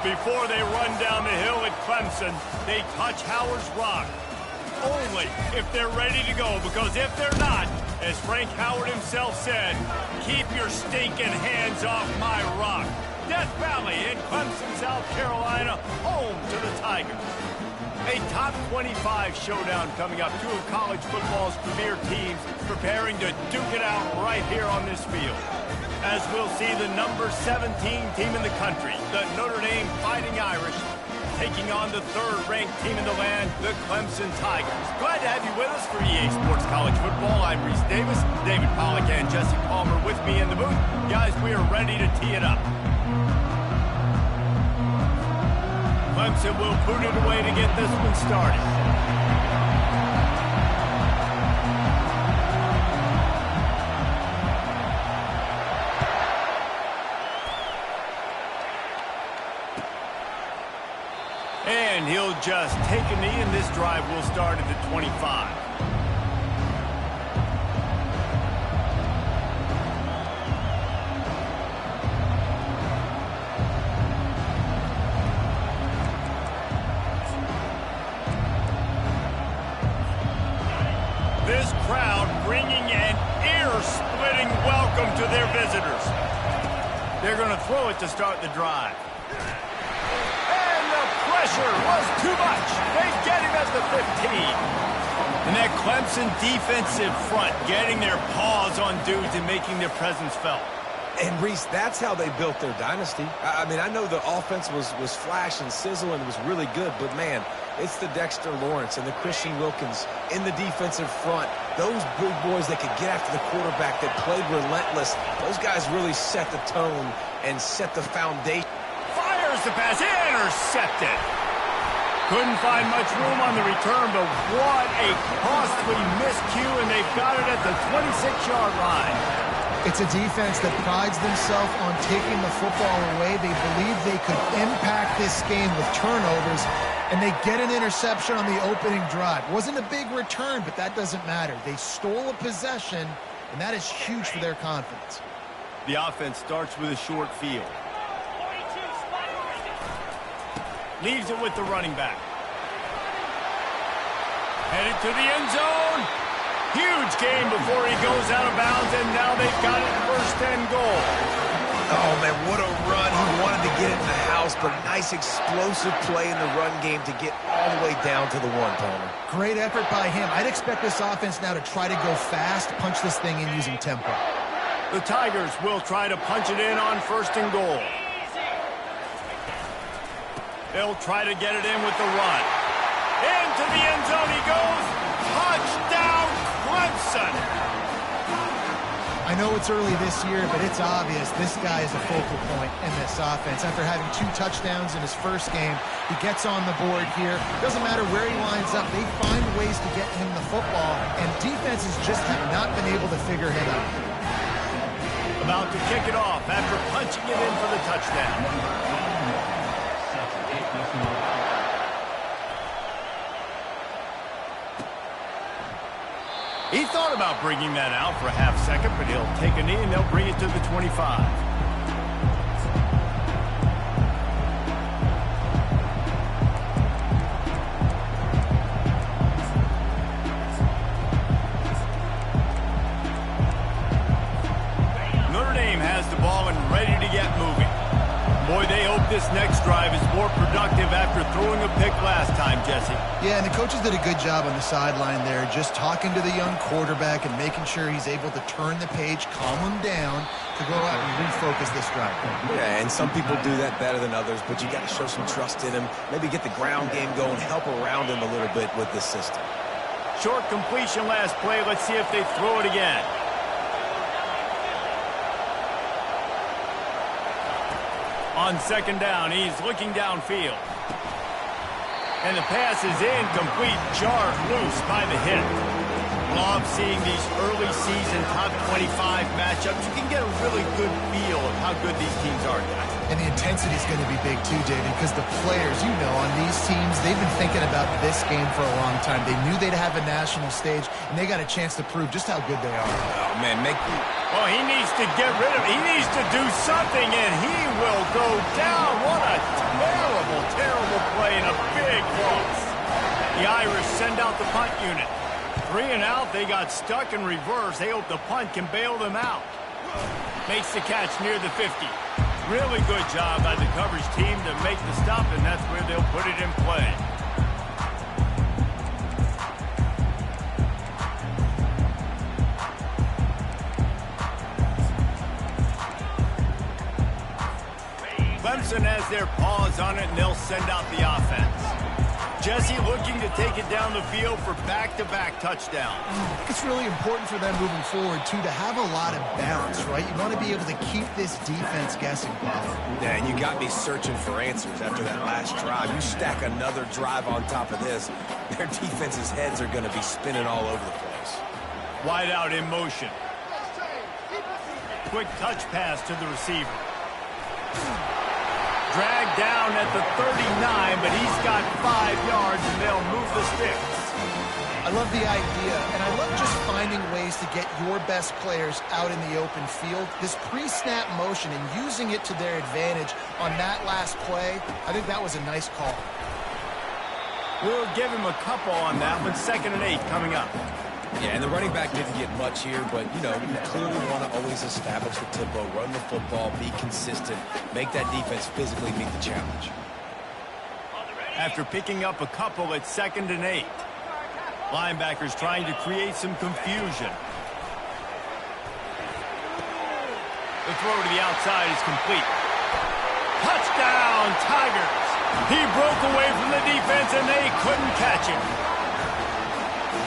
Before they run down the hill at Clemson, they touch Howard's rock. Only if they're ready to go, because if they're not, as Frank Howard himself said, keep your stinking hands off my rock. Death Valley in Clemson, South Carolina, home to the Tigers. A top 25 showdown coming up. Two of college football's premier teams preparing to duke it out right here on this field. As we'll see the number 17 team in the country, the Notre Dame Fighting Irish, taking on the third-ranked team in the land, the Clemson Tigers. Glad to have you with us for EA Sports College Football. I'm Reese Davis, David Pollack and Jesse Palmer with me in the booth. Guys, we are ready to tee it up. Clemson will put it away to get this one started. And he'll just take a knee, and this drive will start at the 25. This crowd bringing an ear-splitting welcome to their visitors. They're going to throw it to start the drive. Pressure was too much. They get him at the 15. And that Clemson defensive front getting their paws on dudes and making their presence felt. And, Reese, that's how they built their dynasty. I mean, I know the offense was flash and sizzle and was really good, but, man, it's the Dexter Lawrence and the Christian Wilkins in the defensive front. Those big boys that could get after the quarterback, that played relentless, those guys really set the tone and set the foundation. The pass intercepted. Couldn't find much room on the return, but what a costly miscue, and they've got it at the 26-yard line. It's a defense that prides themselves on taking the football away. They believe they could impact this game with turnovers, and they get an interception on the opening drive. Wasn't a big return, but that doesn't matter. They stole a possession, and that is huge for their confidence. The offense starts with a short field. Leaves it with the running back. Headed to the end zone. Huge game before he goes out of bounds, and now they've got it first and goal. Oh, man, what a run. He wanted to get it in the house, but nice explosive play in the run game to get all the way down to the one, Palmer. Great effort by him. I'd expect this offense now to try to go fast, punch this thing in using tempo. The Tigers will try to punch it in on first and goal. They'll try to get it in with the run. Into the end zone he goes. Touchdown, Clemson! I know it's early this year, but it's obvious this guy is a focal point in this offense. After having 2 touchdowns in his first game, he gets on the board here. Doesn't matter where he lines up. They find ways to get him the football, and defenses just have not been able to figure him out. About to kick it off after punching it in for the touchdown. He thought about bringing that out for a half second, but he'll take a knee and they'll bring it to the 25. Notre Dame has the ball and ready to get moving. Boy, they hope this next drive is more productive after throwing a pick last time, Jesse. Yeah, and the coaches did a good job on the sideline there, just talking to the young quarterback and making sure he's able to turn the page, calm him down, to go out and refocus this drive. Yeah, and some people do that better than others, but you got to show some trust in him, maybe get the ground game going, help around him a little bit with this system. Short completion last play. Let's see if they throw it again. On second down, he's looking downfield. And the pass is incomplete, jarred loose by the hit. Love seeing these early season top 25 matchups. You can get a really good feel of how good these teams are, guys. And the intensity is going to be big too, David, because the players, you know, on these teams, they've been thinking about this game for a long time. They knew they'd have a national stage, and they got a chance to prove just how good they are. Oh, man, Well, he needs to get rid of it. He needs to do something, and he will go down. What a terrible, terrible play and a big loss. The Irish send out the punt unit. 3 and out, they got stuck in reverse. They hope the punt can bail them out. Makes the catch near the 50. Really good job by the coverage team to make the stop, and that's where they'll put it in play. Clemson has their paws on it, and they'll send out the offense. Jesse looking to take it down the field for back-to-back touchdowns. I think it's really important for them moving forward, too, to have a lot of balance, right? You want to be able to keep this defense guessing, Bob. Yeah, and you got me searching for answers after that last drive. You stack another drive on top of this, their defense's heads are going to be spinning all over the place. Wide out in motion. Quick touch pass to the receiver. Dragged down at the 39, but he's got 5 yards, and they'll move the sticks. I love the idea, and I love just finding ways to get your best players out in the open field. This pre-snap motion and using it to their advantage on that last play, I think that was a nice call. We'll give him a couple on that one. 2nd and 8 coming up. Yeah, and the running back didn't get much here, but, you know, you clearly want to always establish the tempo, run the football, be consistent, make that defense physically meet the challenge. After picking up a couple at 2nd and 8. Linebackers trying to create some confusion. The throw to the outside is complete. Touchdown, Tigers! He broke away from the defense, and they couldn't catch him.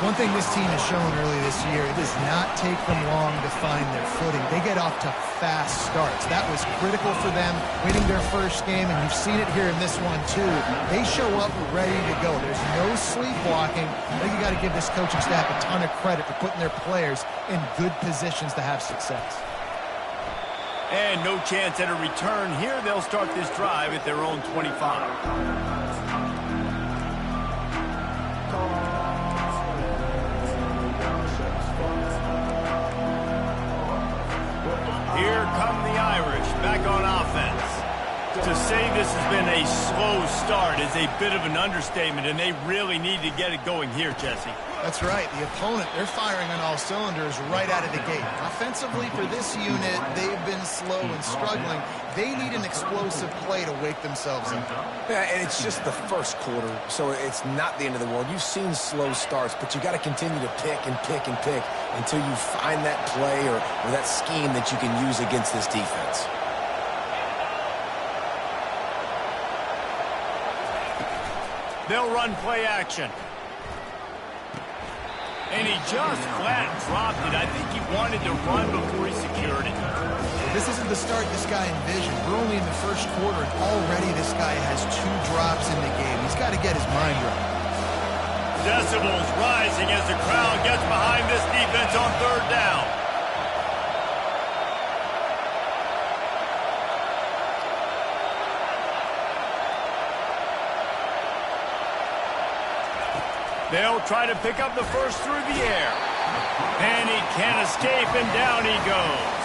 One thing this team has shown early this year, it does not take them long to find their footing. They get off to fast starts. That was critical for them, winning their first game, and you've seen it here in this one too. They show up ready to go. There's no sleepwalking. I think you got to give this coaching staff a ton of credit for putting their players in good positions to have success. And no chance at a return here. They'll start this drive at their own 25. Here come the Irish back on offense. To say this has been a slow start is a bit of an understatement, and they really need to get it going here, Jesse. That's right. The opponent, they're firing on all cylinders right out of the gate. Offensively, for this unit, they've been slow and struggling. They need an explosive play to wake themselves up. Yeah, and it's just the first quarter, so it's not the end of the world. You've seen slow starts, but you got to continue to pick and pick and pick until you find that play or that scheme that you can use against this defense. They'll run play action. And he just flat dropped it. I think he wanted to run before he secured it. This isn't the start this guy envisioned. We're only in the first quarter, and already this guy has 2 drops in the game. He's got to get his mind right. Decibels rising as the crowd gets behind this defense on 3rd down. They'll try to pick up the first through the air. And he can't escape, and down he goes.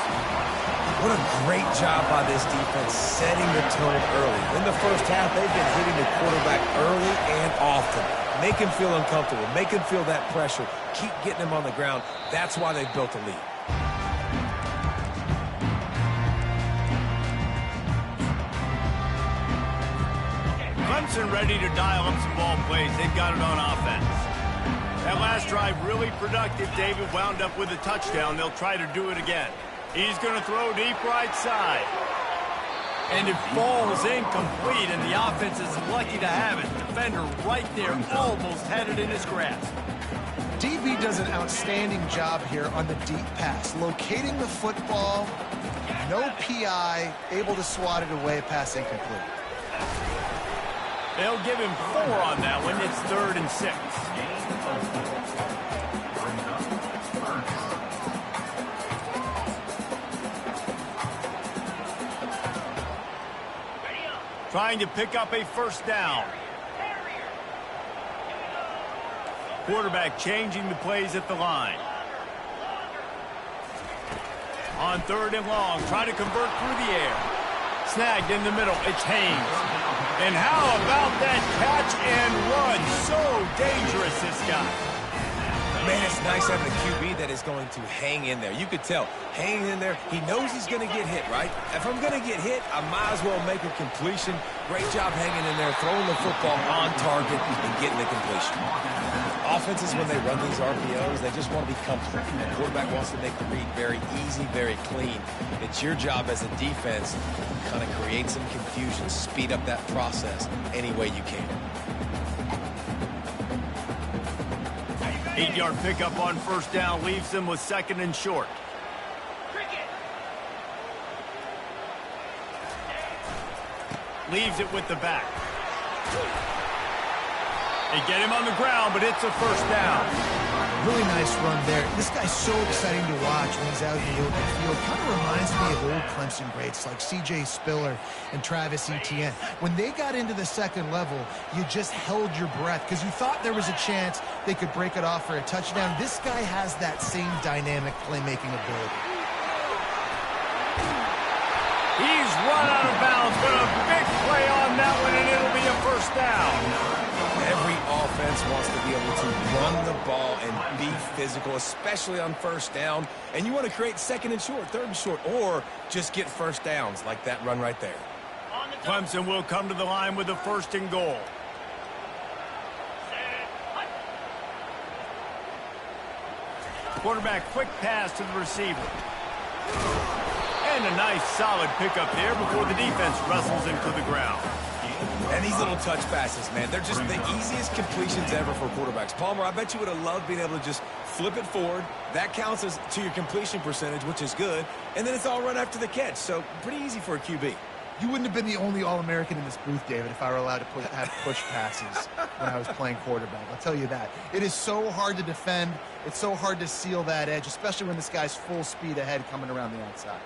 What a great job by this defense setting the tone early. In the first half, they've been hitting the quarterback early and often. Make him feel uncomfortable. Make him feel that pressure. Keep getting him on the ground. That's why they've built a lead. Clemson ready to dial up some ball plays. They've got it on offense. That last drive really productive. David wound up with a touchdown. They'll try to do it again. He's going to throw deep right side. And it falls incomplete, and the offense is lucky to have it. Defender right there almost had it in his grasp. DB does an outstanding job here on the deep pass, locating the football, no PI, able to swat it away, pass incomplete. They'll give him 4 on that one. It's 3rd and 6. Trying to pick up a first down. Quarterback changing the plays at the line. On 3rd and long, trying to convert through the air. Snagged in the middle. It's Haynes. And how about that catch and run? So dangerous, this guy. Man, it's nice having a QB that is going to hang in there. You could tell, hanging in there, he knows he's going to get hit, right? If I'm going to get hit, I might as well make a completion. Great job hanging in there, throwing the football on target and getting the completion. Offenses, when they run these RPOs, they just want to be comfortable. The quarterback wants to make the read very easy, very clean. It's your job as a defense to kind of create some confusion, speed up that process any way you can. 8-yard pickup on first down leaves them with 2nd and short. Leaves it with the back. They get him on the ground, but it's a first down. Really nice run there. This guy's so exciting to watch when he's out in the open field. Kind of reminds me of old Clemson greats like C.J. Spiller and Travis Etienne. When they got into the second level, you just held your breath because you thought there was a chance they could break it off for a touchdown. This guy has that same dynamic playmaking ability. He's run out of bounds, but a big play on that one, and it'll be a first down. Every offense wants to be able to run the ball and be physical, especially on first down. And you want to create 2nd and short, 3rd and short, or just get first downs like that run right there. Clemson will come to the line with a 1st and goal. Quarterback quick pass to the receiver. And a nice solid pickup there before the defense wrestles him to the ground. And these little touch passes, man, they're just the easiest completions ever for quarterbacks. Palmer, I bet you would have loved being able to just flip it forward. That counts as to your completion percentage, which is good. And then it's all run after the catch. So pretty easy for a QB. You wouldn't have been the only All-American in this booth, David, if I were allowed to have push passes when I was playing quarterback. I'll tell you that. It is so hard to defend. It's so hard to seal that edge, especially when this guy's full speed ahead coming around the outside.